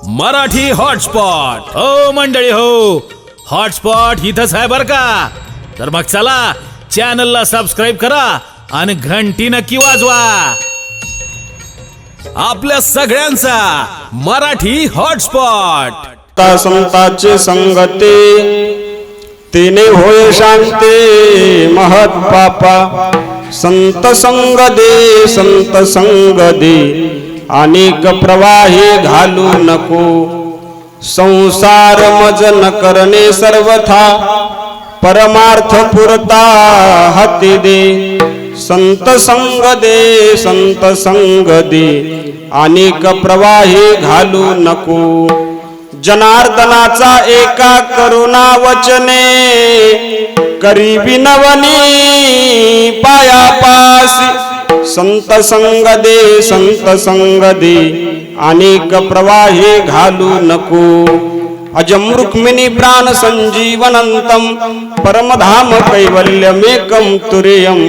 Marathi hotspot हो मंडळी हो, हॉटस्पॉट इथंच आहे बर का. तर मग चला चॅनलला सबस्क्राईब करा आणि घंटी नक्की वाजवा. आपल्या सगळ्यांचा मराठी हॉटस्पॉट. संतांचे संगते तिने होय शांती महत पापा. संत संग दे संत संग दे अनेक प्रवाही घालू नको. संसार मज न करणे सर्वथा परमार्थ पुरता हाती दे. संत संग दे संत संग दे अनेक प्रवाही घालू नको. जनार्दनाचा एका करुणा वचने करी विनवनी पायापासी. संत संग दे संत संग दे अनेक प्रवाही घालू नको. अजम रुक्मिणी प्राण संजीवनंतम परमधाम कैवल्यमेकं तुरीयम.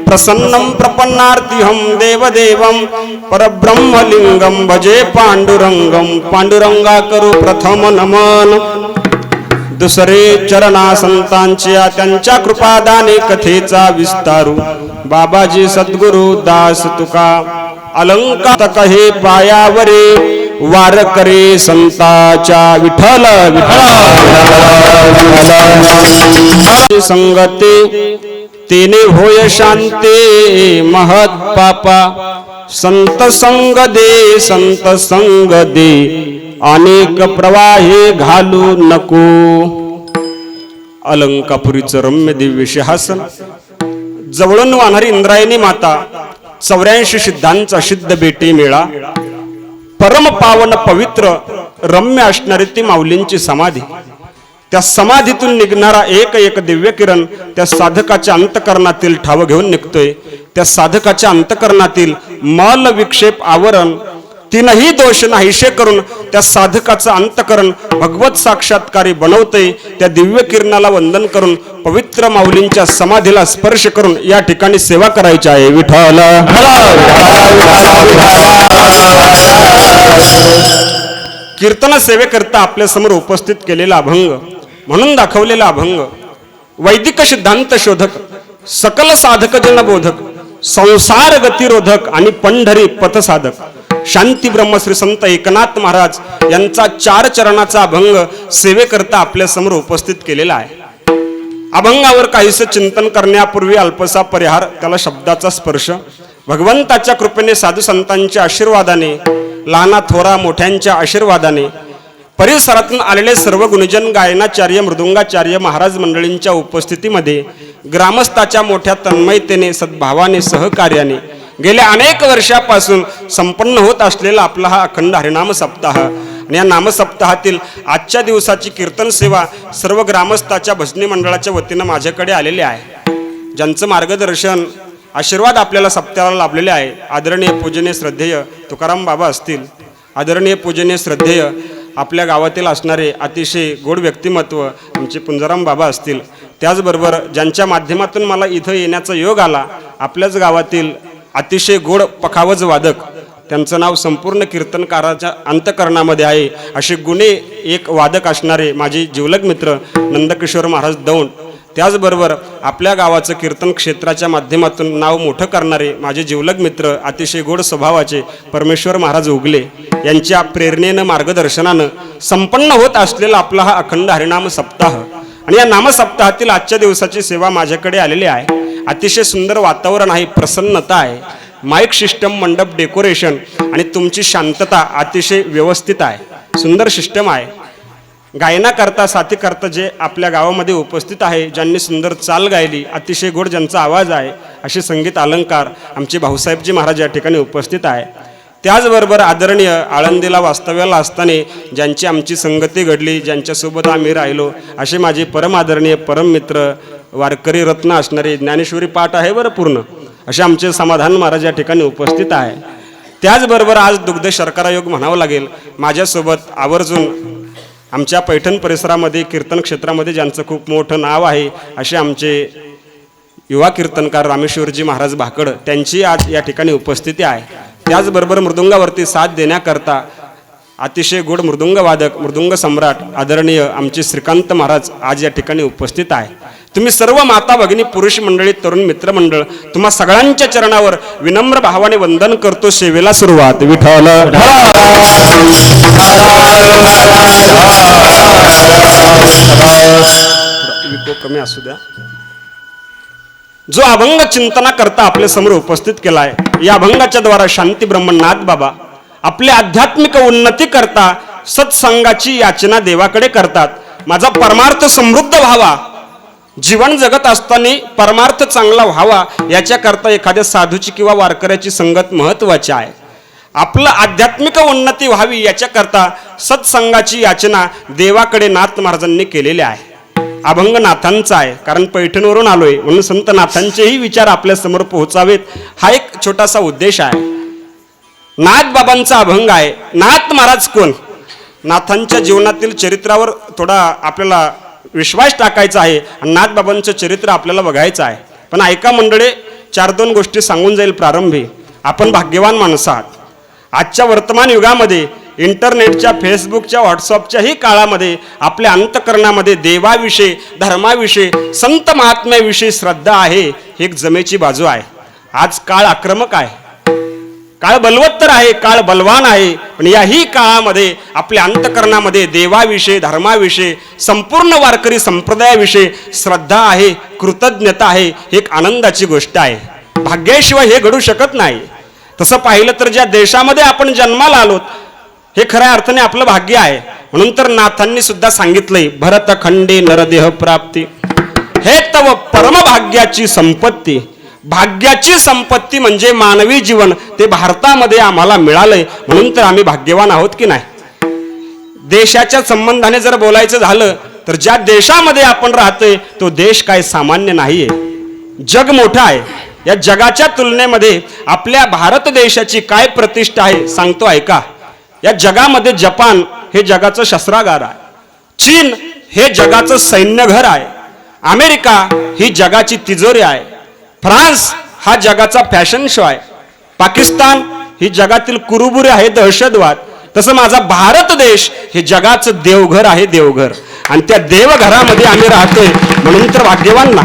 प्रसन्नं प्रपन्नार्तिहं देवदेवं परब्रह्मलिंगं भजे पांडुरंगं. पांडुरंगा करू प्रथम नमन. दुसरे चरणा संतांच्या त्यांच्या कृपादाने कथेचा विस्तारू. बाबाजी सद्गुरु दास तुका अलंकार कहे पायावरे. वार करे संताच्या विठ्ठल विठ्ठल. संगते तिने होय शांती महत पापा. संत संग दे संत संग दे अनेक प्रवाही घालू नको. अलंकापुरीचं रम्य दिव्य सिंहासन, जवळून वाहणारी इंद्रायणी माता, 84 सिद्धांचा सिद्ध बेटी मेळा. परम पावन पवित्र रम्य असणारी ती माऊलींची समाधी. त्या समाधीतून निघणारा एक एक दिव्य किरण त्या साधकाच्या अंतकरणातील ठाव घेऊन निघतोय. त्या साधकाच्या अंतकरणातील मल विक्षेप आवरण तीनही दोष नाहीशे करून त्या साधकाचं अंतकरण भगवत साक्षात्कारी बनवतंय. त्या दिव्य किरणाला वंदन करून पवित्र माऊलींच्या समाधीला स्पर्श करून या ठिकाणी सेवा करायची आहे. विठ्ठल कीर्तन सेवेकरता आपल्या समोर उपस्थित केलेला अभंग, म्हणून दाखवलेला अभंग, वैदिक सिद्धांत शोधक, सकल साधक जन बोधक, संसार गतिरोधक आणि पंढरी पथसाधक शांती ब्रह्मश्री संत एकनाथ महाराज यांचा 4 चरणाचा अभंग सेवेकरता आपल्या समोर उपस्थित केलेला आहे. अभंगावर काहीसे चिंतन करण्यापूर्वी अल्पसा परिहार, त्याला शब्दाचा स्पर्श. भगवंताच्या कृपेने, साधू संतांच्या आशीर्वादाने, लहाना थोरा मोठ्यांच्या आशीर्वादाने, परिसरातून आलेले सर्व गुणजन, गायनाचार्य, मृदुंगाचार्य महाराज मंडळींच्या उपस्थितीमध्ये ग्रामस्थाच्या मोठ्या तन्मयतेने, सद्भावाने, सहकार्याने गेल्या अनेक वर्षापासून संपन्न होत असलेला आपला हा अखंड हरिनाम सप्ताह आणि या नामसप्ताहातील आजच्या दिवसाची कीर्तन सेवा सर्व ग्रामस्थाच्या भजनी मंडळाच्या वतीनं माझ्याकडे आलेले आहे. ज्यांचं मार्गदर्शन, आशीर्वाद आपल्याला सप्ताहाला लाभलेले आहे. आदरणीय पूजनीय श्रद्धेय तुकाराम बाबा असतील, आदरणीय पूजनीय श्रद्धेय आपल्या गावातील असणारे अतिशय गोड व्यक्तिमत्व आमचे पुंजाराम बाबा असतील. त्याचबरोबर ज्यांच्या माध्यमातून मला इथं येण्याचा योग आला, आपल्याच गावातील अतिशय गोड पखावज वादक, त्यांचं नाव संपूर्ण कीर्तनकाराच्या अंतकरणामध्ये आहे असे गुणे एक वादक असणारे माझे जिवलग मित्र नंदकिशोर महाराज दौंड. त्याचबरोबर आपल्या गावाचं कीर्तन क्षेत्राच्या माध्यमातून नाव मोठं करणारे माझे जिवलग मित्र, अतिशय गोड स्वभावाचे परमेश्वर महाराज उगले यांच्या प्रेरणेनं, मार्गदर्शनानं संपन्न होत असलेला आपला हा अखंड हरिनाम सप्ताह आणि या नामसप्ताहातील आजच्या दिवसाची सेवा माझ्याकडे आलेली आहे. अतिशय सुंदर वातावरण आहे, प्रसन्नता आहे, माईक सिस्टम, मंडप डेकोरेशन आणि तुमची शांतता अतिशय व्यवस्थित आहे, सुंदर सिस्टम आहे. गायनाकरता, साथीकरता जे आपल्या गावामध्ये उपस्थित आहे, ज्यांनी सुंदर चाल गायली, अतिशय गोड ज्यांचा आवाज आहे, असे संगीत अलंकार आमचे भाऊसाहेबजी महाराज या ठिकाणी उपस्थित आहे. त्याचबरोबर आदरणीय आळंदीला वास्तव्याला असताना ज्यांची आमची संगती घडली, ज्यांच्यासोबत आम्ही राहिलो, असे माझे परम आदरणीय परम मित्र, वारकरी रत्न असणारे, ज्ञानेश्वरी पाठ आहे बरं पूर्ण, असे आमचे समाधान महाराज या ठिकाणी उपस्थित आहे. त्याचबरोबर आज दुग्ध शर्करा योग म्हणावं लागेल, माझ्यासोबत आवर्जून आमच्या पैठण परिसरामध्ये कीर्तन क्षेत्रामध्ये ज्यांचं खूप मोठं नाव आहे असे आमचे युवा कीर्तनकार रामेश्वरजी महाराज भाकड, त्यांची आज या ठिकाणी उपस्थिती आहे. त्याचबरोबर मृदुंगावरती साथ देण्याकरता अतिशय गोड मृदुंग वादक मृदुंग सम्राट आदरणीय आमचे श्रीकांत महाराज आज या ठिकाणी उपस्थित आहे. तुम्ही सर्व माता भगिनी पुरुष मंडळी तरुण मित्रमंडळ तुम्हा सगळ्यांच्या चरणावर विनम्र भावाने वंदन करतो. सेवेला सुरुवात. विठ्ठल विको कमी असू द्या. जो अभंग चिंतना करता आपल्या समोर उपस्थित केलाय, या अभंगाच्या द्वारा शांती ब्रह्मनाथ बाबा आपली आध्यात्मिक उन्नती करता सत्संगाची याचना देवाकडे करतात. माझा परमार्थ समृद्ध व्हावा, जीवन जगत असताना परमार्थ चांगला व्हावा याच्याकरता एखाद्या साधूची किंवा वारकऱ्याची संगत महत्वाची आहे. आपलं आध्यात्मिक उन्नती व्हावी याच्याकरता सत्संगाची याचना देवाकडे नाथ महाराजांनी केलेली आहे. अभंग नाथांचा आहे, कारण पैठणवरून आलोय म्हणून संत नाथांचेही विचार आपल्या समोर पोहोचावेत हा एक छोटासा उद्देश आहे. नाथ बाबांचा अभंग आहे. नाथ महाराज कोण? नाथांच्या जीवनातील चरित्रावर थोडा आपल्याला विश्वास टाकायचा आहे आणि नाथ बाबांचं चरित्र आपल्याला बघायचं आहे. पण ऐका मंडळी, 4-2 गोष्टी सांगून जाईल प्रारंभी. आपण भाग्यवान माणसं आहात. आजच्या वर्तमान युगामध्ये इंटरनेटच्या फेसबुकच्या व्हॉट्सअपच्याही काळामध्ये आपल्या अंतःकरणामध्ये देवाविषयी धर्माविषयी संत महात्म्याविषयी श्रद्धा आहे, ही एक जमेची बाजू आहे. आज काळ आक्रमक आहे, काळ बलवत्तर आहे, काळ बलवान आहे. पण याही काळामध्ये आपल्या अंतःकरणामध्ये देवाविषयी धर्माविषयी संपूर्ण वारकरी संप्रदायाविषयी श्रद्धा आहे, कृतज्ञता आहे. ही एक आनंदाची गोष्ट आहे. भाग्याशिवाय हे घडू शकत नाही. तसं पाहिलं तर ज्या देशामध्ये आपण जन्माला आलोत हे खऱ्या अर्थाने आपलं भाग्य आहे. म्हणून तर नाथांनी सुद्धा सांगितलंय, भरतखंडे नरदेह प्राप्ती हे तव परमभाग्याची संपत्ती. भाग्याची संपत्ती म्हणजे मानवी जीवन, ते भारतामध्ये आम्हाला मिळालंय. म्हणून तर आम्ही भाग्यवान आहोत की नाही. देशाच्या संबंधाने जर बोलायचं झालं तर ज्या देशामध्ये आपण राहतोय तो देश काय सामान्य नाहीये. जग मोठं आहे. या जगाच्या तुलनेमध्ये आपल्या भारत देशाची काय प्रतिष्ठा आहे सांगतो ऐका. या जगामध्ये जपान हे जगाचं शस्त्रागार आहे, चीन हे जगाचं सैन्यघर आहे, अमेरिका ही जगाची तिजोरी आहे, फ्रान्स हा जगाचा फॅशन शो आहे, पाकिस्तान ही जगातील कुरुबुरे आहे दहशतवाद. तसं माझा भारत देश हे जगाचं देवघर आहे, देवघर. आणि त्या देवघरामध्ये आम्ही राहतोय म्हणून तर भाग्यवान ना.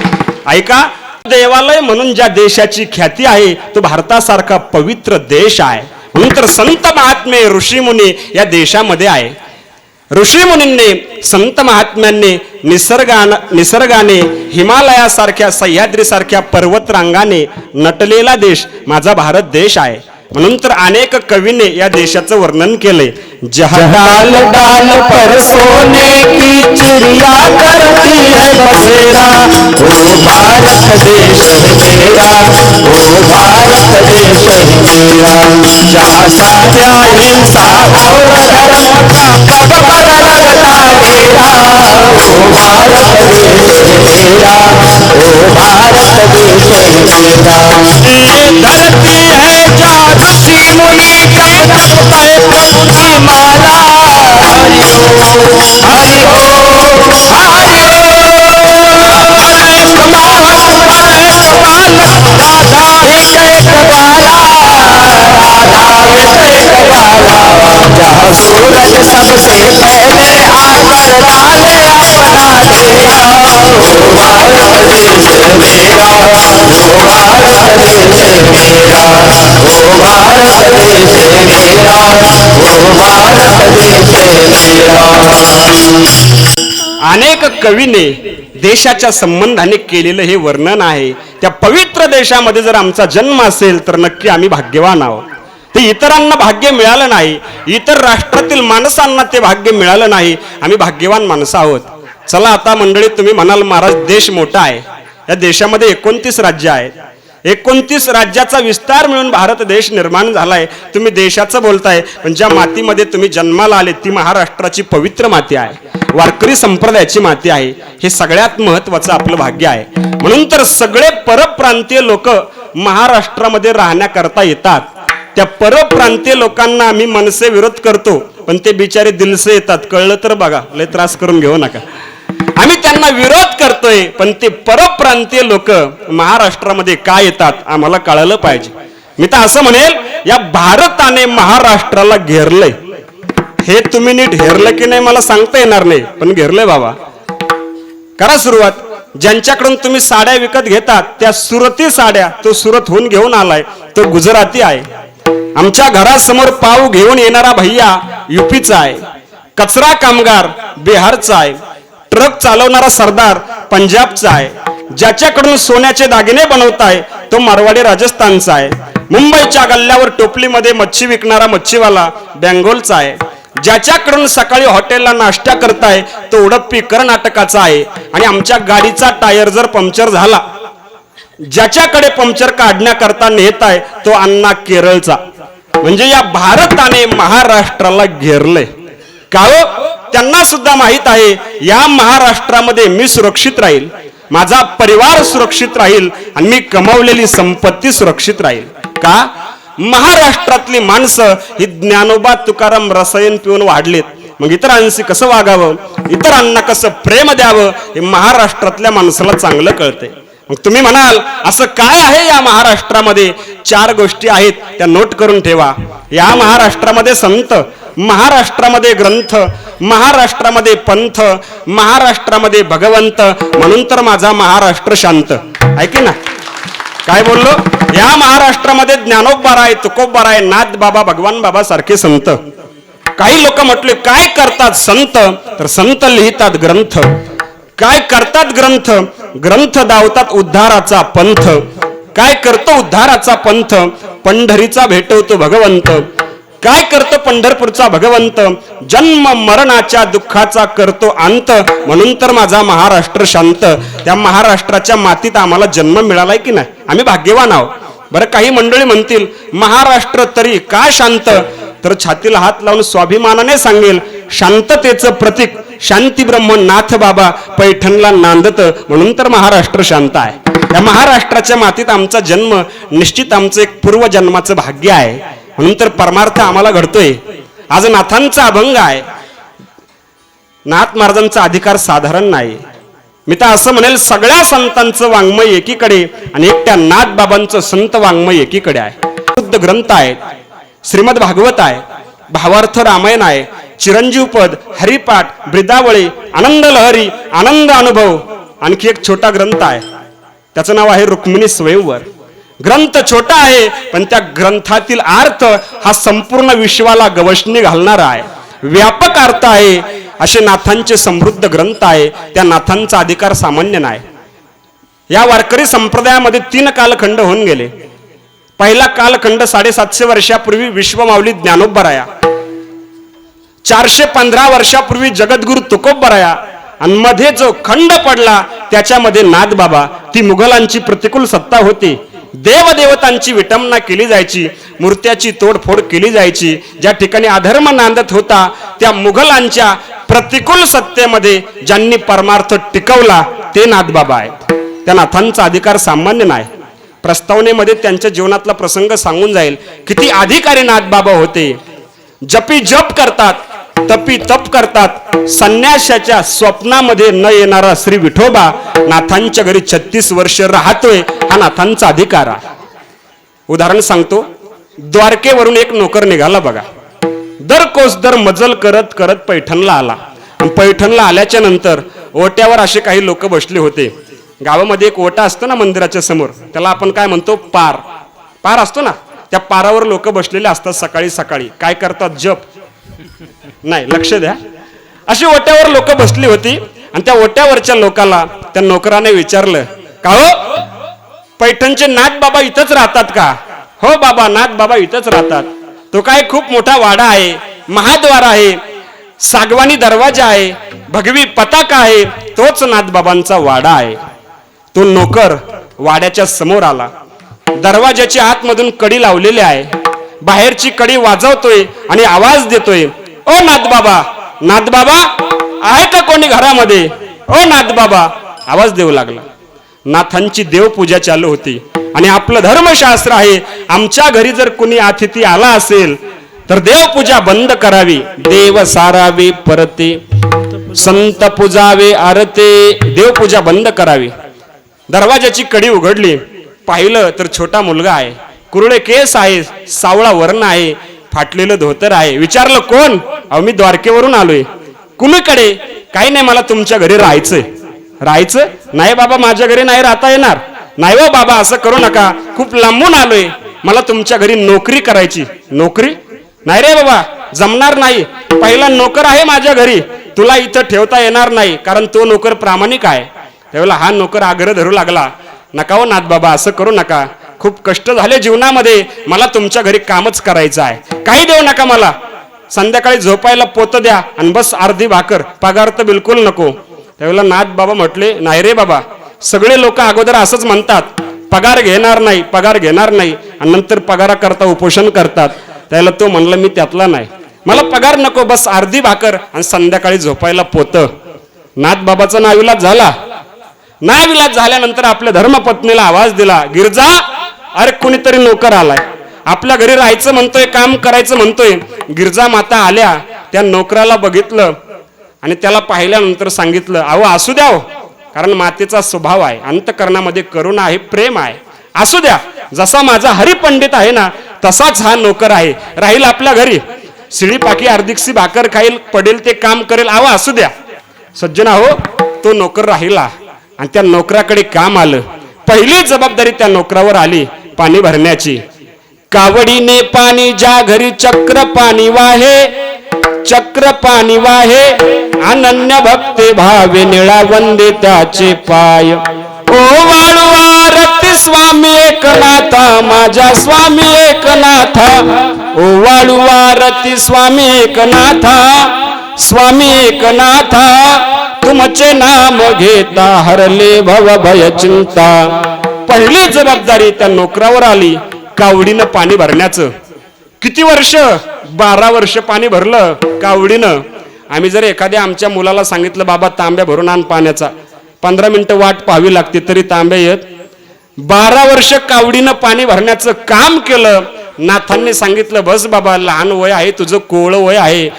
ऐका, देवालय म्हणून ज्या देशाची ख्याती आहे तो भारतासारखा पवित्र देश आहे. म्हणून तर संत महात्मे ऋषीमुनी या देशामध्ये आहे. ऋषीमुनींनी संत महात्म्यांनी निसर्गाने हिमालयासारख्या सह्याद्रीसारख्या पर्वतरांगाने नटलेला देश माझा भारत देश आहे. म्हणून तर अनेक कवीने या देशाचं वर्णन केले. डाल डाल पर सोने की चिड़िया करती है बसेरा, ओ भारत देश मेरा, ओ भारत देश मेरा, जहाँ साध्या हिंसा और धर्म का पग लगता मेरा, ओ भारत देश मेरा, ओ भारत देश मेरा। ये धरती है जहाँ ऋषि मुनि के तप पर प्रभु की माला, हरि ओम हरि ओम हरि जहाँ सूरज सबसे पहले आकर डाले अपना डेरा, ओ भारत देश मेरा, ओ भारत देश मेरा, ओ भारत देश मेरा, ओ भारत देश मेरा। अनेक कवीने देशाच्या संबंधाने केलेलं हे वर्णन आहे. त्या पवित्र देशामध्ये जर आमचा जन्म असेल तर नक्की आम्ही भाग्यवान आहोत. ते इतरांना भाग्य मिळालं नाही, इतर राष्ट्रातील माणसांना ते भाग्य मिळालं नाही. आम्ही भाग्यवान माणसं आहोत. चला आता मंडळी, तुम्ही म्हणाल महाराज देश मोठा आहे, या देशामध्ये 29 राज्य आहेत, 29 राज्याचा विस्तार मिळून भारत देश निर्माण झालाय. तुम्ही देशाचं बोलताय, पण ज्या मातीमध्ये तुम्ही जन्माला आले ती महाराष्ट्राची पवित्र माती आहे, वारकरी संप्रदायाची माती आहे. हे सगळ्यात महत्वाचं आपलं भाग्य आहे. म्हणून तर सगळे परप्रांतीय लोक महाराष्ट्रामध्ये राहण्याकरता येतात. त्या परप्रांतीय लोकांना आम्ही मनसे विरोध करतो, पण ते बिचारे दिलसे येतात. कळलं तर बघा, लय त्रास करून घेऊ नका. आम्ही त्यांना विरोध करतोय, पण ते परप्रांतीय लोक महाराष्ट्रामध्ये का येतात आम्हाला कळलं पाहिजे. मी तर असं म्हणेल, या भारताने महाराष्ट्राला घेरलंय. हे तुम्ही नीट हेरलं की नाही मला सांगता येणार नाही, पण घेरलंय बाबा. करा सुरुवात. ज्यांच्याकडून तुम्ही साड्या विकत घेतात त्या सुरती साड्या तो सुरतहून घेऊन आलाय, तो गुजराती आहे. आमच्या घरासमोर पाव घेऊन येणारा भैया युपीचा आहे. कचरा कामगार बिहारचा आहे. ट्रक चालवणारा सरदार पंजाबचा आहे. ज्याच्याकडून सोन्याचे दागिने बनवताय तो मारवाडी राजस्थानचा आहे. मुंबईच्या गल्ल्यावर टोपलीमध्ये मच्छी विकणारा मच्छीवाला बेंगोलचा आहे. ज्याच्याकडून सकाळी हॉटेलला नाश्ता करताय तो उडप्पी कर्नाटकाचा आहे. आणि आमच्या गाडीचा टायर जर पंक्चर झाला, ज्याच्याकडे पंक्चर काढण्याकरता नेताय तो अण्णा केरळचा. म्हणजे या भारताने महाराष्ट्राला घेरलंय. का हो? त्यांना सुद्धा माहित आहे या महाराष्ट्रामध्ये मी सुरक्षित राहील, माझा परिवार सुरक्षित राहील आणि मी कमावलेली संपत्ती सुरक्षित राहील. का? महाराष्ट्रातली माणसं ही ज्ञानोबा तुकाराम रसायन पिऊन वाढलेत. मग इतरांशी कसं वागावं, इतरांना कसं प्रेम द्यावं हे महाराष्ट्रातल्या माणसाला चांगलं कळतंय. मग तुम्ही म्हणाल असं काय आहे या महाराष्ट्रामध्ये? 4 गोष्टी आहेत, त्या नोट करून ठेवा. या महाराष्ट्रामध्ये संत, महाराष्ट्रामध्ये ग्रंथ, महाराष्ट्रामध्ये पंथ, महाराष्ट्रामध्ये भगवंत. म्हणून तर माझा महाराष्ट्र शांत आहे की ना. काय बोललो? या महाराष्ट्रामध्ये ज्ञानोबा राय, तुकोबा राय, नाथ बाबा, भगवान बाबा सारखे संत. काही लोक म्हटले काय करतात संत? तर संत लिहितात ग्रंथ. काय करतात ग्रंथ? ग्रंथ दावतात उद्धाराचा पंथ. काय करतो उद्धाराचा पंथ? पंढरीचा भेटवतो भगवंत. काय करतो पंढरपूरचा भगवंत? जन्म मरणाच्या दुःखाचा करतो अंत. म्हणून तर माझा महाराष्ट्र शांत. त्या महाराष्ट्राच्या मातीत आम्हाला जन्म मिळालाय की नाही, आम्ही भाग्यवान आहोत. बरं, काही मंडळी म्हणतील महाराष्ट्र तरी का शांत? तर छातीला हात लावून स्वाभिमानाने सांगेल शांततेचं प्रतीक शांती ब्रह्म नाथ बाबा पैठणला नांदत. म्हणून तर महाराष्ट्र शांत आहे. या महाराष्ट्राच्या मातीत आमचा जन्म निश्चित आमचं एक पूर्वजन्माचं भाग्य आहे. म्हणून तर परमार्थ आम्हाला घडतोय. आज नाथांचा अभंग आहे. नाथ महाराजांचा अधिकार साधारण नाही. मी तर असं म्हणेल सगळ्या संतांचं वाङ्मय एकीकडे आणि एकट्या नाथ बाबांचं संत वाङ्मय एकीकडे आहे. शुद्ध ग्रंथ आहेत. श्रीमद भागवत आहे, भावार्थ रामायण आहे, चिरंजीव पद, हरिपाठ, ब्रिदावळी, आनंद लहरी, आनंद अनुभव. आणखी एक छोटा ग्रंथ आहे, त्याचं नाव आहे रुक्मिणी स्वयंवर. ग्रंथ छोटा आहे पण त्या ग्रंथातील अर्थ हा संपूर्ण विश्वाला गवसणी घालणारा आहे. व्यापक अर्थ आहे. असे नाथांचे समृद्ध ग्रंथ आहे. त्या नाथांचा अधिकार सामान्य नाही. या वारकरी संप्रदायामध्ये 3 कालखंड होऊन गेले. पहिला कालखंड 750 वर्षापूर्वी विश्वमाऊली ज्ञानोबराया, 415 वर्षापूर्वी जगद्गुरु तुकोबराया, आणि मध्ये जो खंड पडला त्याच्यामध्ये नाथ बाबा. ती मुघलांची प्रतिकूल सत्ता होती. देवदेवतांची विटंबना केली जायची, मूर्त्याची तोडफोड केली जायची. ज्या ठिकाणी अधर्म नांदत होता त्या मुघलांच्या प्रतिकूल सत्तेमध्ये ज्यांनी परमार्थ टिकवला ते नाथ बाबा आहेत. त्या नाथांचा अधिकार सामान्य नाही. प्रस्तावनेमध्ये त्यांच्या जीवनातला प्रसंग सांगून जाईल. किती अधिकारी नाथ बाबा होते. जपी जप करतात, तपी तप करतात. संन्याशाच्या स्वप्नामध्ये न येणारा श्री विठोबा नाथांच्या घरी 36 वर्ष राहतोय. हा नाथांचा अधिकार आहे. उदाहरण सांगतो. द्वारकेवरून एक नोकर निघाला बघा. दर कोस दर मजल करत करत पैठणला आला. पैठणला आल्याच्या नंतर ओट्यावर असे काही लोक बसले होते. गावामध्ये एक ओटा असतो ना मंदिराच्या समोर, त्याला आपण काय म्हणतो? पार. पार असतो ना, त्या पारावर लोक बसलेले असतात. सकाळी सकाळी काय करतात? जप. नाही, लक्ष द्या. अशी ओट्यावर लोक बसली होती आणि त्या ओट्यावरच्या लोकाला त्या नोकराने विचारलं, का हो पैठणचे नाथ बाबा इथंच राहतात का? हो बाबा, नाथ बाबा इथंच राहतात. तो काय खूप मोठा वाडा आहे, महाद्वार आहे, सागवानी दरवाजा आहे, भगवी पताका आहे, तोच नाथ बाबांचा वाडा आहे. तो नोकर वाड्याच्या समोर आला. दरवाजाच्या आतमधून कडी लावलेली आहे. बाहेरची कडी वाजवतोय आणि आवाज देतोय, ओ नाथ बाबा, नाथ बाबा आहे का कोणी घरामध्ये? ओ नाथ बाबा. आवाज देऊ लागला. नाथांची देवपूजा चालू होती आणि आपलं धर्मशास्त्र आहे, आमच्या घरी जर कुणी अतिथी आला असेल तर देवपूजा बंद करावी, देव सारावे परते, संत पूजावे आरते. देवपूजा बंद करावी. दरवाजाची कडी उघडली. पाहिलं तर छोटा मुलगा आहे. कुरळे केस आहे, सावळा वर्ण आहे, फाटलेलं धोतर आहे. विचारलं कोण? अहो मी द्वारकेवरून आलोय. कुणीकडे? काही नाही, मला तुमच्या घरी राहायचंय. राहायचं नाही बाबा, माझ्या घरी नाही राहता येणार. नाही हो बाबा, असं करू नका, खूप लांबून आलोय, मला तुमच्या घरी नोकरी करायची. नोकरी? नाही रे बाबा, जमणार नाही. पहिला नोकर आहे माझ्या घरी, तुला इथं ठेवता येणार नाही, कारण तो नोकर प्रामाणिक आहे. त्यावेळेला हा नोकर आग्रह धरू लागला, नका हो नाथ बाबा, असं करू नका, खूप कष्ट झाले जीवनामध्ये, मला तुमच्या घरी कामच करायचं आहे, काही देऊ नका मला, संध्याकाळी झोपायला पोत द्या आणि बस अर्धी भाकर, पगार तर बिलकुल नको. त्यावेळेला नाथ बाबा म्हटले, नाही रे बाबा, सगळे लोक अगोदर असंच म्हणतात, पगार घेणार नाही, पगार घेणार नाही, आणि नंतर पगाराकरता उपोषण करतात. त्याला तो म्हणला, मी त्यातला नाही, मला पगार नको, बस अर्धी भाकर आणि संध्याकाळी झोपायला पोत. नाथ बाबाचा नाविलाज झाला. नाविलाज झाल्यानंतर आपल्या धर्मपत्नीला आवाज दिला, गिरजा, अरे कोणीतरी नोकर आलाय, आपल्या घरी राहायचं म्हणतोय, काम करायचं म्हणतोय. गिरजा माता आल्या, त्या नोकराला बघितलं आणि त्याला पाहिल्यानंतर सांगितलं, अहो असू द्या हो, कारण मातेचा स्वभाव आहे, अंतकरणामध्ये करुणा आहे, प्रेम आहे, असू द्या, जसा माझा हरिपंडित आहे ना तसाच हा नोकर आहे, राहील आपल्या घरी, शिळीपाकी अर्धिकसी भाकर खाईल, पडेल ते काम करेल, अहो असू द्या. सज्जना हो, तो नोकर राहिला आणि त्या नोकराकडे काम आलं. पहिली जबाबदारी त्या नोकरावर आली, पाणी भरण्याची. कावडीने पाणी ज्या घरी चक्र पाणी वाहे, चक्र पाणी वाहे, अनन्य भक्ती भावे निळा वंदे त्याचे पाय. ओ वाळुवारती स्वामी एकनाथा, माझ्या स्वामी एकनाथा, ओ वाळुवारती स्वामी एकनाथा, स्वामी एकनाथा, तुमचे नाम घेता हरले भव भय चिंता. पहिली जबाबदारी त्या नोकरावर आली, कावडीनं पाणी भरण्याचं. किती वर्ष? 12 वर्ष पाणी भरलं कावडीनं. आम्ही जर एखाद्या आमच्या मुलाला सांगितलं, बाबा तांब्या भरून आण पाण्याचा, 15 मिनिटं वाट पाहावी लागते तरी तांब्या येत. 12 वर्ष कावडीनं पाणी भरण्याचं काम केलं. नाथांनी सांगितलं, बस बाबा, लहान वय आहे तुझं, कोवळं वय आहे,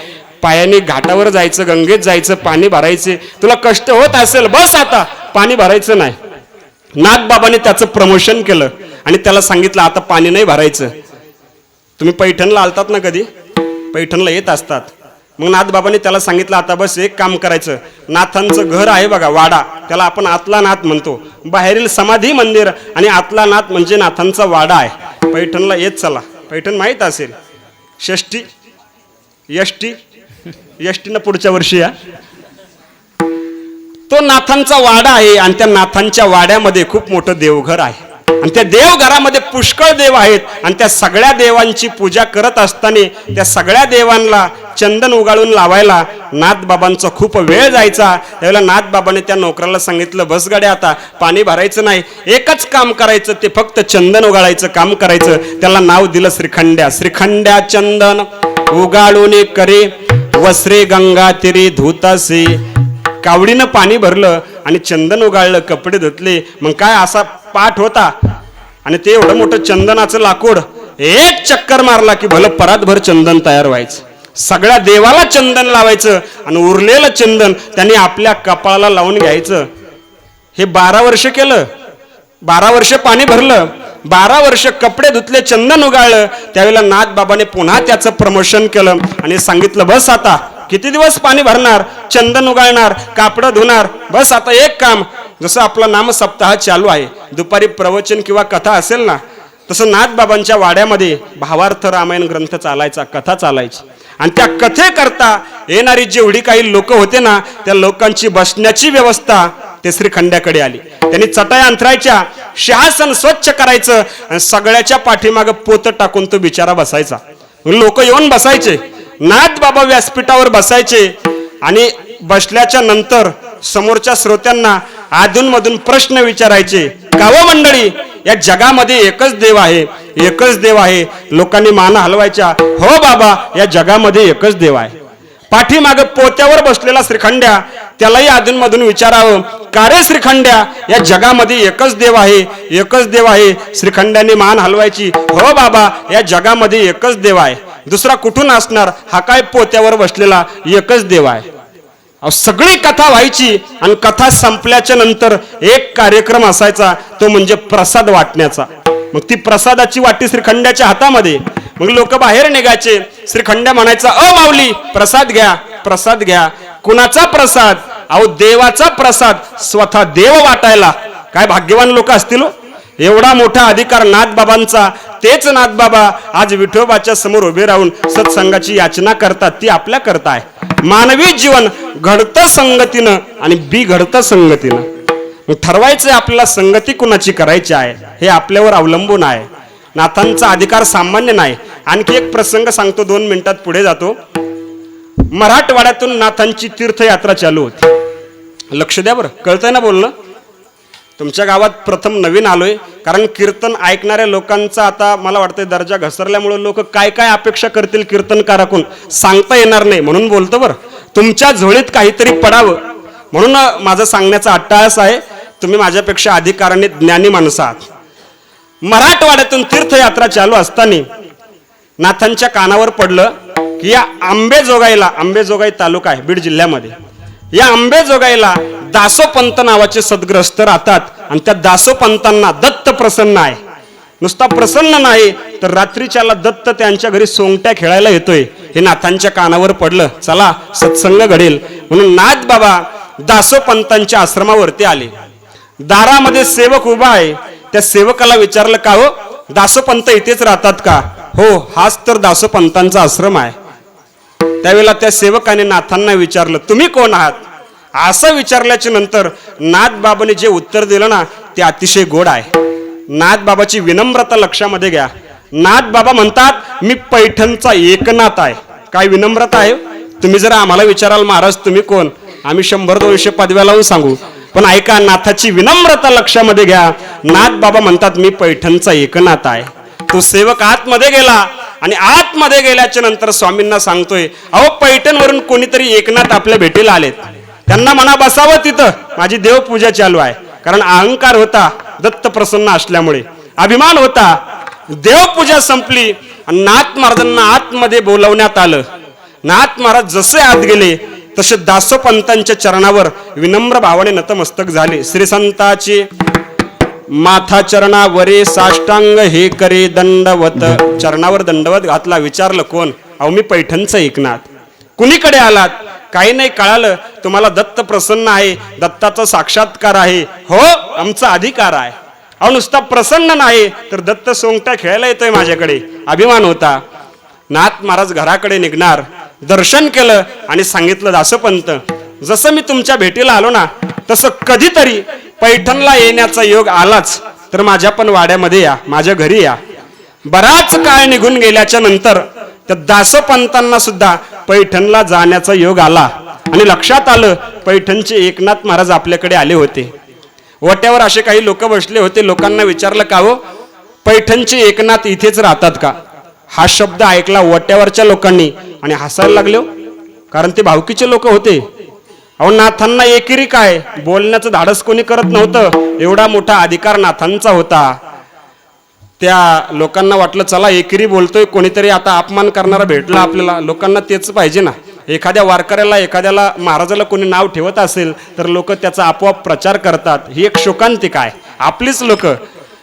पायाने घाटावर जायचं, गंगेत जायचं, पाणी भरायचे, तुला कष्ट होत असेल, बस आता, पाणी भरायचं नाही. नाथ बाबाने त्याचं प्रमोशन केलं आणि त्याला सांगितलं, आता पाणी नाही भरायचं. तुम्ही पैठणला आलतात ना कधी? पैठणला येत असतात. मग नाथ बाबाने त्याला सांगितलं, आता बस एक काम करायचं, नाथांचं घर आहे बघा, वाडा, त्याला आपण आतला नाथ म्हणतो, बाहेरील समाधी मंदिर आणि आतला नाथ म्हणजे नाथांचा वाडा आहे. पैठणला येत चला, पैठण माहीत असेल, षष्टी यष्टीनं पुढच्या वर्षी या. तो नाथांचा वाडा आहे आणि त्या नाथांच्या वाड्यामध्ये खूप मोठं देवघर आहे आणि त्या देवघरामध्ये पुष्कळ देव आहेत आणि त्या सगळ्या देवांची पूजा करत असताना त्या सगळ्या देवांना चंदन उगाळून लावायला नाथ बाबांचा खूप वेळ जायचा. त्यावेळेला नाथ बाबाने त्या नोकराला सांगितलं, बस गाड्या, आता पाणी भरायचं नाही, एकच काम करायचं, ते फक्त चंदन उगाळायचं काम करायचं. त्याला नाव दिलं श्रीखंड्या. श्रीखंड्या चंदन उगाळून करे, वस्रे गंगा तिरी धुतासे. कावडीनं पाणी भरलं आणि चंदन उगाळलं, कपडे धुतले. मग काय असा पाठ होता आणि ते एवढं मोठं चंदनाचं लाकूड, एक चक्कर मारला की भलं परातभर चंदन तयार व्हायचं. सगळ्या देवाला चंदन लावायचं आणि उरलेलं चंदन त्यांनी आपल्या कपाळाला लावून घ्यायचं. हे 12 वर्ष केलं, 12 वर्ष पाणी भरलं, 12 वर्ष कपडे धुतले, चंदन उगाळलं. त्यावेळेला नाथ बाबाने पुन्हा त्याचं प्रमोशन केलं आणि सांगितलं, बस आता किती दिवस पाणी भरणार, चंदन उगाळणार, कापडं धुणार, बस आता एक काम. जसं आपला नाम सप्ताह चालू आहे, दुपारी प्रवचन किंवा कथा असेल ना, तसं नाथ बाबांच्या वाड्यामध्ये भावार्थ रामायण ग्रंथ चालायचा, कथा चालायची. आणि त्या कथेकरता येणारी जेवढी काही लोक होते ना, त्या लोकांची बसण्याची व्यवस्था ते श्रीखंड्याकडे आली. त्यांनी चटाया अंथरायच्या, सिंहासन स्वच्छ करायचं आणि सगळ्याच्या पाठीमागं पोत टाकून तो बिचारा बसायचा. लोक येऊन बसायचे, नाथ बाबा व्यासपीठावर बसायचे आणि बसल्याच्या नंतर समोरच्या श्रोत्यांना अधूनमधून प्रश्न विचारायचे. का व मंडळी, या जगामध्ये एकच देव आहे, एकच देव आहे. लोकांनी मान हलवायच्या, हो बाबा, या जगामध्ये एकच देव आहे. पाठीमागं पोत्यावर बसलेला श्रीखंड्या, त्यालाही अधूनमधून विचारावं, का रे श्रीखंड्या, या जगामध्ये एकच देव आहे, एकच देव आहे. श्रीखंड्याने मान हलवायची, हो बाबा, या जगामध्ये एकच देव आहे, दुसरा कुठून असणार, हा काय पोत्यावर बसलेला एकच देव आहे. सगळी कथा व्हायची आणि कथा संपल्याच्या नंतर एक कार्यक्रम असायचा, तो म्हणजे प्रसाद वाटण्याचा. मग ती प्रसादाची वाटी श्रीखंड्याच्या हातामध्ये, मग लोक बाहेर निघायचे. श्रीखंड्या म्हणायचा, माऊली प्रसाद घ्या, प्रसाद घ्या. कुणाचा प्रसाद? अहो देवाचा प्रसाद, स्वतः देव वाटायला. काय भाग्यवान लोक असतील हो. एवढा मोठा अधिकार नाथबाबांचा. तेच नाथबाबा आज विठोबाच्या समोर उभे राहून सत्संगाची याचना करतात. ती आपल्या करताय. मानवी जीवन घडतं संगतीनं आणि बी घडतं संगतीनं. मग ठरवायचंय आपल्याला संगती कुणाची करायची आहे, हे आपल्यावर अवलंबून आहे. नाथांचा अधिकार सामान्य नाही. आणखी एक प्रसंग सांगतो, 2 मिनिटात पुढे जातो. मराठवाड्यातून नाथांची तीर्थयात्रा चालू होती. लक्ष द्या बरं, कळतंय ना बोलणं. तुमच्या गावात प्रथम नवीन आलोय, कारण कीर्तन ऐकणाऱ्या लोकांचा आता मला वाटतं दर्जा घसरल्यामुळे लोक काय काय अपेक्षा करतील कीर्तनकाराकडून सांगता येणार नाही, म्हणून बोलतो बरं. तुमच्या झोळीत काहीतरी पडावं म्हणून माझं सांगण्याचा अट्टाहास आहे. तुम्ही माझ्यापेक्षा अधिकाराने ज्ञानी माणसं आहात. मराठवाड्यातून तीर्थयात्रा चालू असताना नाथांच्या कानावर पडलं की या आंबेजोगाई तालुका आहे बीड जिल्ह्यामध्ये, या आंबेजोगाईला दासोपंत नावाचे सद्ग्रस्त राहतात. आणि त्या दासोपंतांना दत्त प्रसन्न आहे. नुसता प्रसन्न नाही तर रात्रीच्याला दत्त त्यांच्या घरी सोंगट्या खेळायला येतोय. हे नाथांच्या कानावर पडलं. चला सत्संग घडेल म्हणून नाथ बाबा दासोपंतांच्या आश्रमावरती आले. दारामध्ये सेवक उभा आहे. त्या सेवकाला विचारलं, का हो दासोपंत इथेच राहतात का? हो, हाच तर दासोपंतांचा आश्रम आहे. त्यावेळेला त्या सेवकाने नाथांना विचारलं, तुम्ही कोण आहात? असं विचारल्याच्या नंतर नाथबाबांनी जे उत्तर दिलं ना ते अतिशय गोड आहे. नाथबाबाची विनम्रता लक्षामध्ये घ्या. नाथबाबा म्हणतात, मी पैठणचा एकनाथ आहे. काय विनम्रता आहे. तुम्ही जर आम्हाला विचाराल महाराज तुम्ही कोण, आम्ही 100-200 पदव्या लावून सांगू. पण ऐका, नाथाची विनम्रता लक्षामध्ये घ्या. नाथबाबा म्हणतात, मी पैठणचा एकनाथ आहे. तो सेवक आतमध्ये गेला आणि आतमध्ये गेल्याच्या नंतर स्वामींना सांगतोय, अहो पैठणवरून कोणीतरी एकनाथ आपल्या भेटीला आलेत. त्यांना म्हणा बसावं तिथं, माझी देवपूजा चालू आहे. कारण अहंकार होता दत्त प्रसन्न असल्यामुळे, अभिमान होता. देवपूजा संपली आणि नाथ महाराजांना आतमध्ये बोलवण्यात आलं. नाथ महाराज जसे आत गेले तसे दासोपंतांच्या चरणावर विनम्र भावाने नतमस्तक झाले. श्री संताची माथा चरणावरे साष्टांग हे करे दंडवत. चरणावर दंडवत घातला. विचारलं कोण? अहो मी पैठणचा एकनाथ. कुणीकडे आलात? काही नाही, कळालं तुम्हाला दत्त प्रसन्न आहे, दत्ताचा साक्षात्कार आहे. हो, आमचा अधिकार आहे. अहो नुसता प्रसन्न नाही तर दत्त सोंगट्या खेळायला येतोय माझ्याकडे. अभिमान होता. नाथ महाराज घराकडे निघणार, दर्शन केलं आणि सांगितलं, दासोपंत जसं मी तुमच्या भेटीला आलो ना तसं कधीतरी पैठणला येण्याचा योग आलाच तर माझ्या पण वाड्यामध्ये या, माझ्या घरी या. बराच काळ निघून गेल्याच्या नंतर त्या दासोपंतांना सुद्धा पैठणला जाण्याचा योग आला आणि लक्षात आलं पैठणचे एकनाथ महाराज आपल्याकडे आले होते. ओट्यावर असे काही लोक बसले होते. लोकांना विचारलं, का हो पैठणचे एकनाथ इथेच राहतात का? हा शब्द ऐकला ओट्यावरच्या लोकांनी आणि हसायला लागले, कारण ते भावकीचे लोक होते. अहो नाथांना एकेरी काय बोलण्याचं धाडस कोणी करत नव्हतं. एवढा मोठा अधिकार नाथांचा होता. त्या लोकांना वाटलं चला एकेरी बोलतोय, कोणीतरी आता अपमान करणारा भेटला आपल्याला. लोकांना तेच पाहिजे ना. एखाद्या वारकऱ्याला एखाद्याला महाराजाला कोणी नाव ठेवत असेल तर लोक त्याचा आपोआप प्रचार करतात. ही एक शोकांतिका आहे. आपलीच लोक.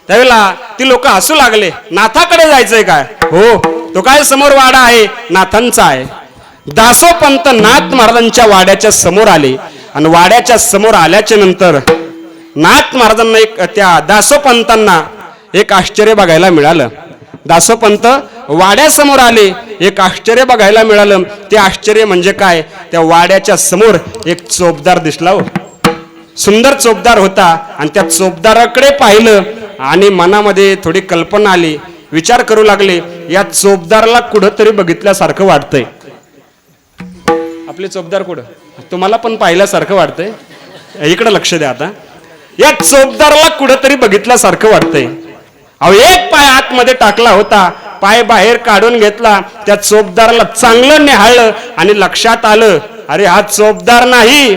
त्यावेळेला ती लोक हसू लागले. नाथाकडे जायचंय काय? हो, तो काय समोर वाडा आहे नाथांचा आहे. दासोपंत नाथ महाराजांच्या वाड्याच्या समोर आले आणि वाड्याच्या समोर आल्याच्या नंतर नाथ महाराजांना त्या दासोपंतांना एक आश्चर्य बघायला मिळालं. दासोपंत वाड्यासमोर आले, एक आश्चर्य बघायला मिळालं. ते आश्चर्य म्हणजे काय? त्या वाड्याच्या समोर एक चोपदार दिसला. हो, सुंदर चोपदार होता. आणि त्या चोपदाराकडे पाहिलं आणि मनामध्ये थोडी कल्पना आली. विचार करू लागले, या चोपदाराला कुठंतरी बघितल्यासारखं वाटतंय. आपले चोपदार कुठं? तुम्हाला पण पाहिल्यासारखं वाटतंय. इकडे लक्ष द्या. आता या चोपदाराला कुठंतरी बघितल्यासारखं वाटतंय. अहो एक पाय आतमध्ये टाकला होता, पाय बाहेर काढून घेतला. त्या चोपदाराला चांगलं निहाळलं आणि लक्षात आलं, अरे हा चोपदार नाही,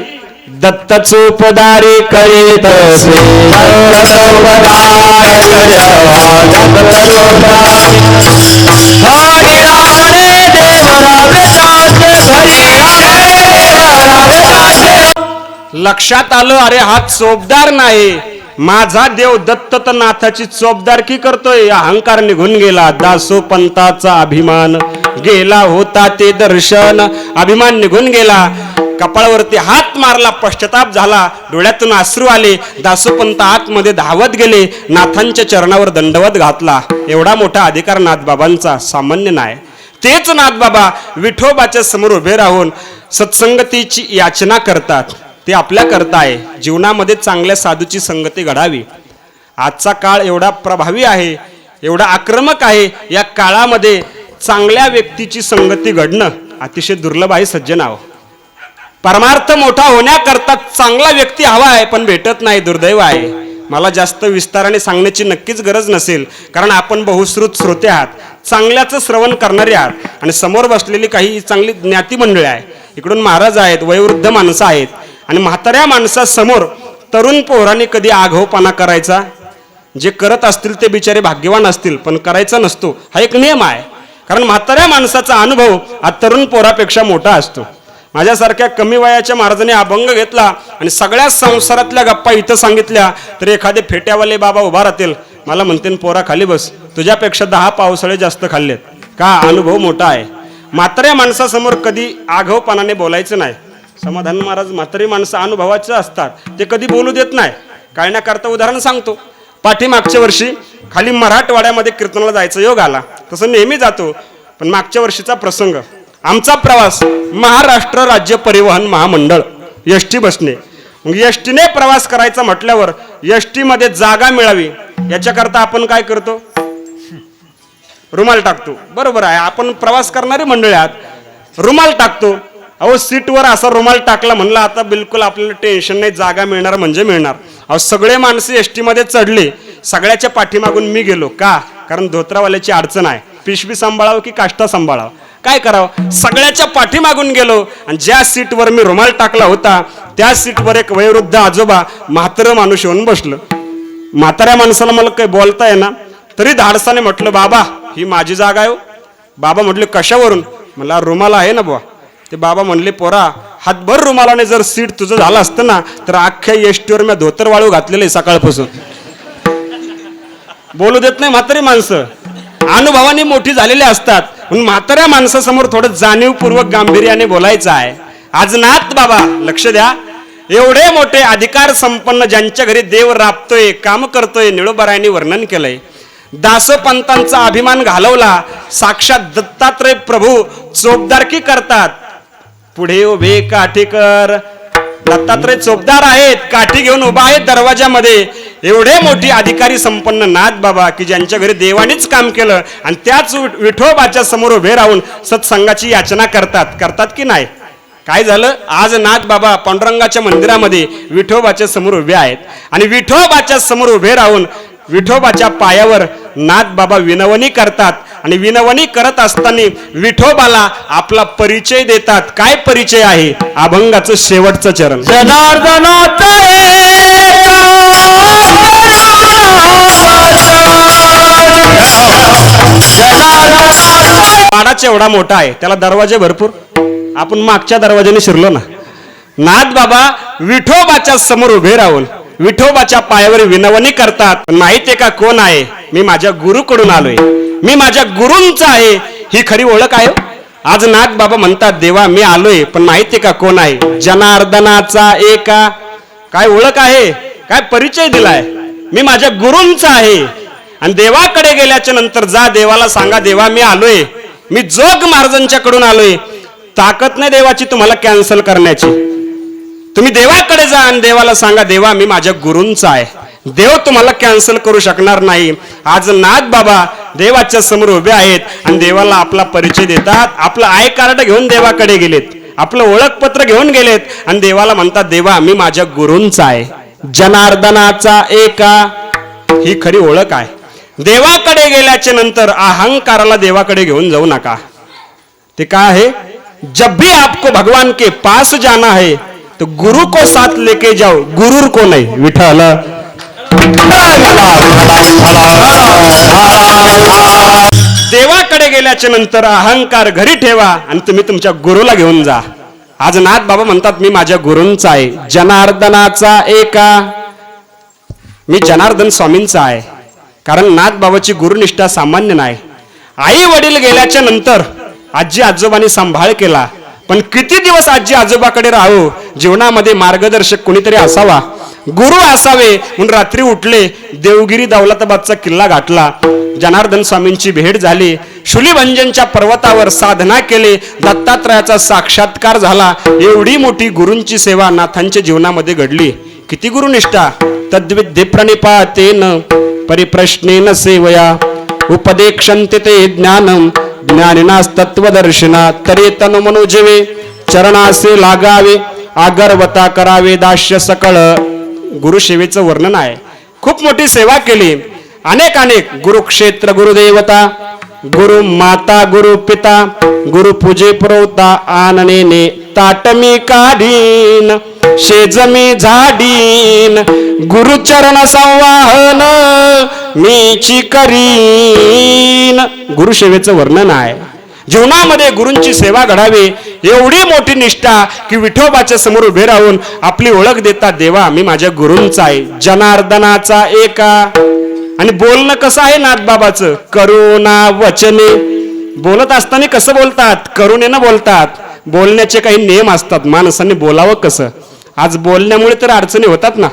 दत्त चोपदारी करीत लक्षात आलं, अरे हा चोपदार नाही, माझा देव दत्त तर नाथाची चोपदारकी करतोय. अहंकार निघून गेला, दासोपंताचा अभिमान गेला होता ते दर्शन. अभिमान निघून गेला, कपाळावरती हात मारला, पश्चाताप झाला, डोळ्यातून अश्रू आले. दासोपंत आतमध्ये धावत गेले, नाथांच्या चरणावर दंडवत घातला. एवढा मोठा अधिकार नाथबाबांचा सामान्य नाही. तेच नाथबाबा विठोबाच्या समोर उभे राहून सत्संगतीची याचना करतात. ते आपल्या करता आहे. जीवनामध्ये चांगल्या साधूची संगती घडावी. आजचा काळ एवढा प्रभावी आहे, एवढा आक्रमक आहे. या काळामध्ये चांगल्या व्यक्तीची संगती घडणं अतिशय दुर्लभ आहे सज्जनाव. परमार्थ मोठा होण्याकरता चांगला व्यक्ती हवा आहे, पण भेटत नाही, दुर्दैव आहे. मला जास्त विस्ताराने सांगण्याची नक्कीच गरज नसेल, कारण आपण बहुश्रुत श्रोते आहात, चांगल्याचं श्रवण करणारे आहात. आणि समोर बसलेली काही चांगली ज्ञाती मंडळी आहे. इकडून महाराज आहेत, वयोवृद्ध माणसं आहेत. आणि म्हाताऱ्या माणसासमोर तरुण पोरांनी कधी आघावपणा करायचा? जे करत असतील ते बिचारे भाग्यवान असतील, पण करायचा नसतो, हा एक नियम आहे. कारण म्हाताऱ्या माणसाचा अनुभव हा तरुण पोरापेक्षा मोठा असतो. माझ्यासारख्या कमी वयाच्या महाराजांनी अभंग घेतला आणि सगळ्या संसारातल्या गप्पा इथं सांगितल्या, तर एखादे फेट्यावाले बाबा उभा राहतील, मला म्हणते पोरा खाली बस, तुझ्यापेक्षा 10 पावसाळे जास्त खाल्लेत. का? अनुभव मोठा आहे. म्हाताऱ्या माणसासमोर कधी आघावपणाने बोलायचं नाही. समाधान महाराज म्हातारी माणसं अनुभवाचे असतात, ते कधी बोलू देत नाही. कळण्याकरता उदाहरण सांगतो. पाठीमागच्या वर्षी खाली मराठवाड्यामध्ये कीर्तनाला जायचा योग आला. तसं नेहमी जातो, पण मागच्या वर्षीचा प्रसंग, आमचा प्रवास महाराष्ट्र राज्य परिवहन महामंडळ एसटी बसने. मग एसटीने प्रवास करायचा म्हटल्यावर एसटी मध्ये जागा मिळावी याच्याकरता आपण काय करतो? रुमाल टाकतो. बरोबर आहे, आपण प्रवास करणारी मंडळी आहात, रुमाल टाकतो. अहो सीटवर असा रुमाल टाकला म्हणला आता बिलकुल आपल्याला टेन्शन नाही, जागा मिळणार म्हणजे मिळणार. अहो सगळे माणसं एसटी मध्ये चढले, सगळ्याच्या पाठीमागून मी गेलो. का? कारण धोत्रावाल्याची अडचण आहे, पिशवी सांभाळावं की काष्टा सांभाळावं, काय करावं? सगळ्याच्या पाठीमागून गेलो आणि ज्या सीटवर मी रुमाल टाकला होता त्या सीटवर एक वयोवृद्ध आजोबा म्हातारं माणूस येऊन बसलं. म्हाताऱ्या माणसाला मला काही बोलता येईना, तरी धाडसाने म्हटलं, बाबा ही माझी जागा आहे. बाबा म्हटले कशावरून? मला रुमाल आहे ना बुवा. ते बाबा म्हणले, पोरा हातभर रुमालाने जर सीट तुझं झालं असतं ना, तर अख्ख्या एसटीवर मी धोतर वाळू घातलेले सकाळपासून. बोलू देत नाही म्हातारी माणसं, अनुभवाने मोठी झालेली असतात. म्हणून म्हाताऱ्या माणसासमोर थोडं जाणीवपूर्वक गांभीर्याने बोलायचं आहे. आज नाथ बाबा लक्ष द्या, एवढे मोठे अधिकार संपन्न ज्यांच्या घरी देव राबतोय, काम करतोय, निळोबारायांनी वर्णन केलंय. दासोपंतांचा अभिमान घालवला, साक्षात दत्तात्रय प्रभू चोपदारकी करतात. पुढे उभे काठीकर, दत्तात्रय चोपदार आहेत, काठी घेऊन उभा आहेत दरवाजामध्ये. एवढे मोठी अधिकारी संपन्न नाथ बाबा की ज्यांच्या घरी देवानीच काम केलं आणि त्याच विठोबाच्या समोर उभे राहून सत्संगाची याचना करतात की नाही? काय झालं? आज नाथ बाबा पांडुरंगाच्या मंदिरामध्ये विठोबाच्या समोर उभे आहेत आणि विठोबाच्या समोर उभे राहून विठोबाच्या पायावर नाथ बाबा विनवणी करतात. आणि विनवणी करत असताना विठोबाला आपला परिचय देतात. काय परिचय आहे? अभंगाचं शेवटचं चरण. पाडाचा एवढा मोठा आहे, त्याला दरवाजे भरपूर. आपण मागच्या दरवाजाने शिरलो ना. नाथ बाबा विठोबाच्या समोर उभे राहून विठोबाच्या पायावर विनवणी करतात. माहितीये का कोण आहे? मी माझ्या गुरुकडून आलोय, मी माझ्या गुरूंचा आहे. ही खरी ओळख आहे. आज नाथ बाबा म्हणतात, देवा मी आलोय, पण माहितीये का कोण आहे? जनार्दनाचा एका. काय ओळख आहे? काय परिचय दिलाय? मी माझ्या गुरूंचा आहे. आणि देवाकडे गेल्याच्या नंतर जा देवाला सांगा, देवा मी आलोय, मी जोग महाराजांच्याकडून आलोय. ताकद नाही देवाची तुम्हाला कॅन्सल करण्याची. तुम्ही देवाकडे जा आणि देवाला सांगा, देवा मी माझ्या गुरूंचा आहे. देव तुम्हाला कॅन्सल करू शकणार नाही. आज नाथ बाबा देवाच्या समोर उभे आहेत आणि देवाला आपला परिचय देतात. आपलं आय कार्ड घेऊन देवाकडे गेलेत, आपलं ओळखपत्र घेऊन गेलेत आणि देवाला म्हणतात, देवा मी माझ्या गुरूंचा आहे. जनार्दनाचा एका, ही खरी ओळख आहे. देवाकडे गेल्याच्या नंतर अहंकाराला देवाकडे घेऊन जाऊ नका. ते काय आहे? जब भी आपको भगवान के पास जाना है तो गुरु को साथ लेके जाओ. गुरूर को नहीं. विठ्ठल. देवाकडे गेल्याच्या नंतर अहंकार घरी ठेवा आणि तुम्ही तुमच्या गुरुला घेऊन जा. आज नाथ बाबा म्हणतात, मी माझ्या गुरूंचा आहे. जनार्दनाचा एका. मी जनार्दन स्वामींचा आहे. कारण नाथबाबाची गुरुनिष्ठा सामान्य नाही. आई वडील गेल्याच्या नंतर आजी आजोबांनी सांभाळ केला, पण किती दिवस आजी आजोबाकडे राहू. जीवनामध्ये मार्गदर्शक कोणीतरी असावा, गुरु असावे. म्हणून रात्री उठले, देवगिरी दौलताबादचा किल्ला गाठला. जनार्दन स्वामींची भेट झाली. शुलीभंजनच्या पर्वतावर साधना केली. दत्तात्रयाचा साक्षात्कार झाला. एवढी मोठी गुरूंची सेवा नाथांच्या जीवनामध्ये घडली. किती गुरुनिष्ठा. तद्विद्ये प्रणिपातेन परिप्रश्नेन सेवया उपदेक्षन्ते ते ज्ञानम ज्ञानिनास्तत्वदर्शना तरे तनु मनोजीवे चरणासे लागावे आगरवता करावे दास्य सकळ. गुरुसेवेचं वर्णन आहे. खूप मोठी सेवा केली. अनेक गुरुक्षेत्र गुरुदेवता गुरु माता गुरु पिता गुरु पूजे पुरवता आननेने ताटमी काढीन शेजमी झाडीन गुरुचरण संवाहन मीची करीन. गुरुसेवेचं वर्णन आहे. जीवनामध्ये गुरूंची सेवा घडावी एवढी मोठी निष्ठा की विठोबाच्या समोर उभे राहून आपली ओळख देतात. देवा मी माझ्या गुरूंचा आहे, जनार्दनाचा एका. आणि बोलणं कसं आहे नाथबाबाचं, करुणा वचने. बोलत असताना कसं बोलतात, करुणेनं बोलतात. बोलण्याचे काही नियम असतात, माणसांनी बोलावं कसं. आज बोलण्यामुळे तर अडचणी होतात ना.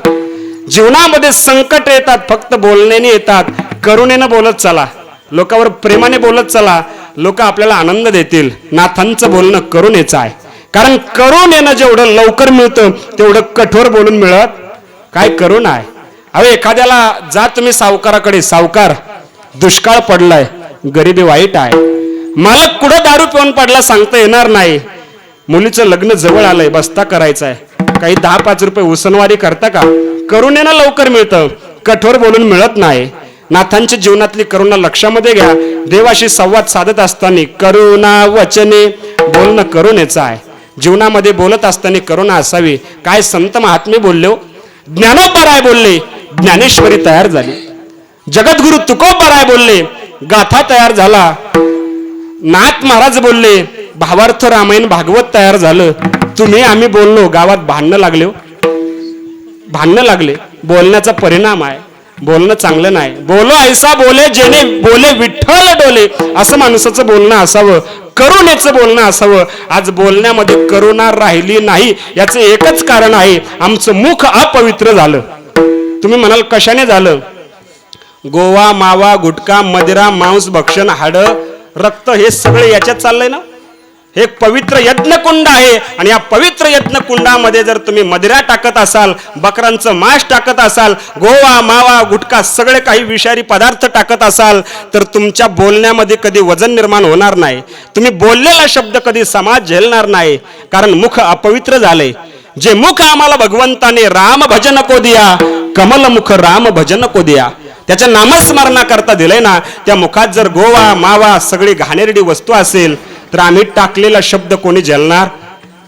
जीवनामध्ये संकट येतात, फक्त बोलण्याने येतात. करुणेनं बोलत चला, लोकांवर प्रेमाने बोलत चला, लोक आपल्याला आनंद देतील. नाथांचं बोलणं करुणेचं आहे. कारण करुणेनं जेवढं लवकर मिळतं तेवढं कठोर बोलून मिळत काय करुणा आहे. अहो एखाद्याला जा तुम्ही सावकाराकडे, सावकार दुष्काळ पडलाय, गरिबी वाईट आहे, मालक कुठं दारू पिऊन पडला सांगता येणार नाही, मुलीचं लग्न जवळ आलंय, बस्ता करायचा आहे, काही 10-5 रुपये उसनवारी करता का. करुणेनं लवकर मिळतं, कठोर बोलून मिळत नाही. नाथांच्या जीवनातली करुणा लक्षामध्ये घ्या. देवाशी संवाद साधत असताना करुणा वचने बोलणं करुणेचं आहे. जीवनामध्ये बोलत असताना करुणा असावी. काय संत महात्मे बोलले हो. ज्ञानोबराय बोलले, ज्ञानेश्वरी तयार झाली. जगद्गुरु तुकोबराय बोलले, गाथा तयार झाला. नाथ महाराज बोलले, भावार्थ रामायण भागवत तयार झालं. तुम्ही आम्ही बोललो, गावात भांडणं लागले हो. भांडणं लागले. बोलण्याचा परिणाम आहे. बोलणं चांगलं नाही. बोलो ऐसा बोले जेने बोले विठ्ठल डोले, असं माणसाचं बोलणं असावं. करुणेचं बोलणं असावं. आज बोलण्यामध्ये करुणा राहिली नाही. याचं एकच कारण आहे, आमचं मुख अपवित्र झालं. तुम्ही म्हणाल कशाने झालं. गोवा मावा गुटखा मदिरा मांस भक्षण हाड रक्त हे सगळे याच्यात चाललंय ना. हे पवित्र यज्ञकुंड आहे. आणि या पवित्र यज्ञकुंडामध्ये जर तुम्ही मदिरा टाकत असाल, बकरांचं मांस टाकत असाल, गोवा मावा गुटखा सगळे काही विषारी पदार्थ टाकत असाल, तर तुमच्या बोलण्यामध्ये कधी वजन निर्माण होणार नाही. तुम्ही बोललेला शब्द कधी समाज झेलणार नाही. कारण मुख अपवित्र झाले. जे मुख आम्हाला भगवंताने राम भजन को दिया, कमल मुख राम भजन को दिया, त्याच्या नामस्मरणाकरता दिलंय ना, त्या मुखात जर गोवा मावा सगळी घाणेरडी वस्तू असेल तर आम्ही टाकलेला शब्द कोणी झेलणार.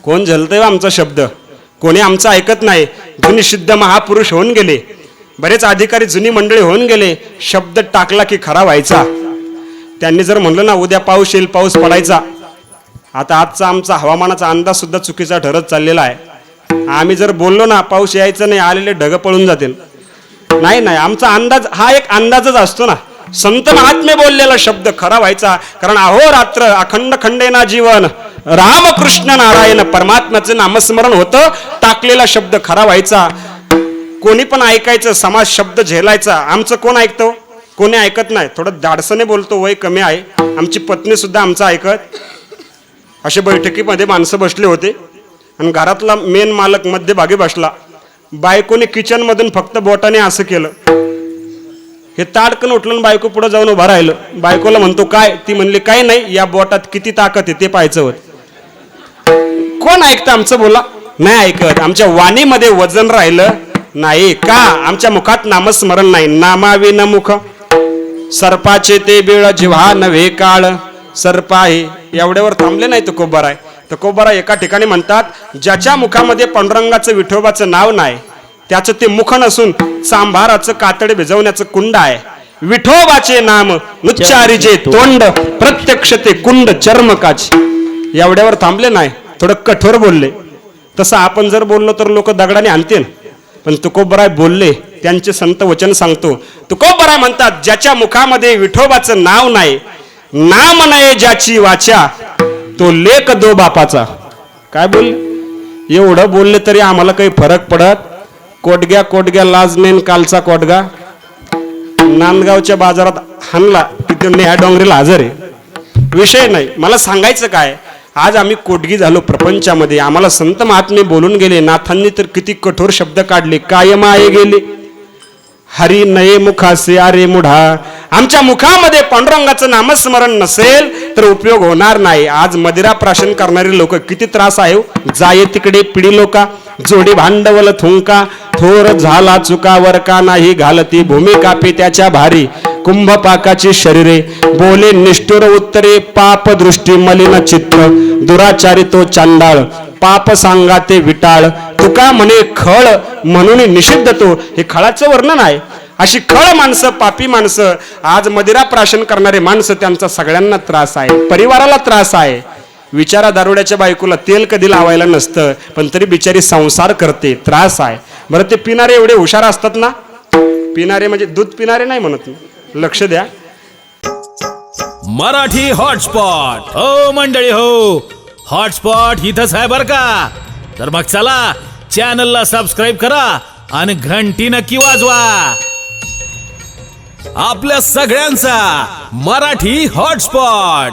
कोण झेलतंय आमचा शब्द. कोणी आमचं ऐकत नाही. जुनी सिद्ध महापुरुष होऊन गेले, बरेच अधिकारी जुनी मंडळी होऊन गेले. शब्द टाकला की खरा व्हायचा. त्यांनी जर म्हणलं ना उद्या पाऊस येईल, पाऊस पडायचा. आता आजचा आमचा हवामानाचा अंदाज सुद्धा चुकीचा ठरत चाललेला आहे. आम्ही जर बोललो ना पाऊस यायचं नाही, आलेले ढग पळून जातील. नाही, आमचा अंदाज हा एक अंदाजच असतो ना. संत महात्मे बोललेला शब्द खरा व्हायचा. कारण अहोरात्र अखंड खंडेना जीवन रामकृष्ण नारायण परमात्म्याचं नामस्मरण होतं. टाकलेला शब्द खरा व्हायचा. कोणी पण ऐकायचं, समाज शब्द झेलायचा. आमचं कोण ऐकतो. कोणी ऐकत नाही. थोडं धाडसने बोलतो, वय कमी आहे. आमची पत्नी सुद्धा आमचं ऐकत. अशा बैठकीमध्ये माणसं बसले होते आणि घरातला मेन मालक मध्यभागी बसला. बायकोने किचन मधून फक्त बोटाने असं केलं. हे ताडकन उठलं, बायको पुढे जाऊन उभा राहिलं. बायकोला म्हणतो काय. ती म्हणली काय नाही, या बोटात किती ताकद आहे ते पाहायचं होत. कोण ऐकतं आमचं. बोला. नाही ऐकत. आमच्या वाणीमध्ये वजन राहिलं नाही का. आमच्या मुखात नामस्मरण नाही. नामाविन मुख सर्पाचे ते बिळ जिव्हा नव्हे काळ. सर्प आहे एवढ्यावर थांबले नाही. तुकोबार आहे. तुकोबार एका ठिकाणी म्हणतात, ज्याच्या मुखामध्ये पांडुरंगाचं विठोबाचं नाव नाही त्याचं ते मुख नसून सांभाराचं कातडे भिजवण्याचं कुंड आहे. विठोबाचे नाम नुच्चारीजे तोंड प्रत्यक्ष ते कुंड चर्मकाचे. एवढ्यावर थांबले नाही, थोडं कठोर बोलले. तसं आपण जर बोललो तर लोक दगडाने आणतील. पण तुकोबराय बोलले त्यांचे संत वचन सांगतो. तुकोबरा म्हणतात, ज्याच्या मुखामध्ये विठोबाचं नाव नाही, नाम नाही ज्याची वाचा, तो लेक दो बापाचा. काय बोलले? एवढं बोलले तरी आम्हाला काही फरक पडत? कोटग्या लाजमेन कालचा कोटगा नांदगावच्या बाजारात हाणला तिथे ह्या डोंगरीला हजर आहे. विषय नाही. मला सांगायचं काय, आज आम्ही कोटगी झालो प्रपंचामध्ये. आम्हाला संत महात्मे बोलून गेले. नाथांनी तर किती कठोर शब्द काढले. काय माये गेले हरी नये मुखासे अरे मुढा. आमच्या मुखामध्ये पांडुरंगाचं नामस्मरण नसेल तर उपयोग होणार नाही. आज मदिरा प्राशन करणारे लोक किती त्रास आहे. जाये तिकडे पिढी लोका, जोडी भांडवल थुंका, थोर झाला चुकावर का नाही घालती भूमिका त्याच्या भारी. कुंभपाकाची शरीरे बोले निष्ठुर उत्तरे, पाप दृष्टी मलिन चित्र, दुराचारी तो चांडाळ, पाप सांगा ते विटाळ. तुका म्हणे खळ म्हणून निषिद्ध तो. हे खळाचं वर्णन आहे. अशी खळ माणसं, पापी माणसं, आज मदिरा प्राशन करणारे माणसं, त्यांचा सगळ्यांना त्रास आहे, परिवाराला त्रास आहे. विचारा दारुड्याच्या बायकोला तेल कधी लावायला नसतं, पण तरी बिचारी संसार करते, त्रास आहे. बरं, ते पिणारे एवढे हुशार असतात ना. पिणारे म्हणजे दूध पिणारे नाही म्हणत मी, लक्ष द्या. मराठी हॉटस्पॉट हो मंडळी हो, हॉटस्पॉट इथंच आहे बर का. तर मग चला चॅनलला सबस्क्राईब करा आणि घंटी नक्की वाजवा. आपल्या सगळ्यांचा मराठी हॉटस्पॉट.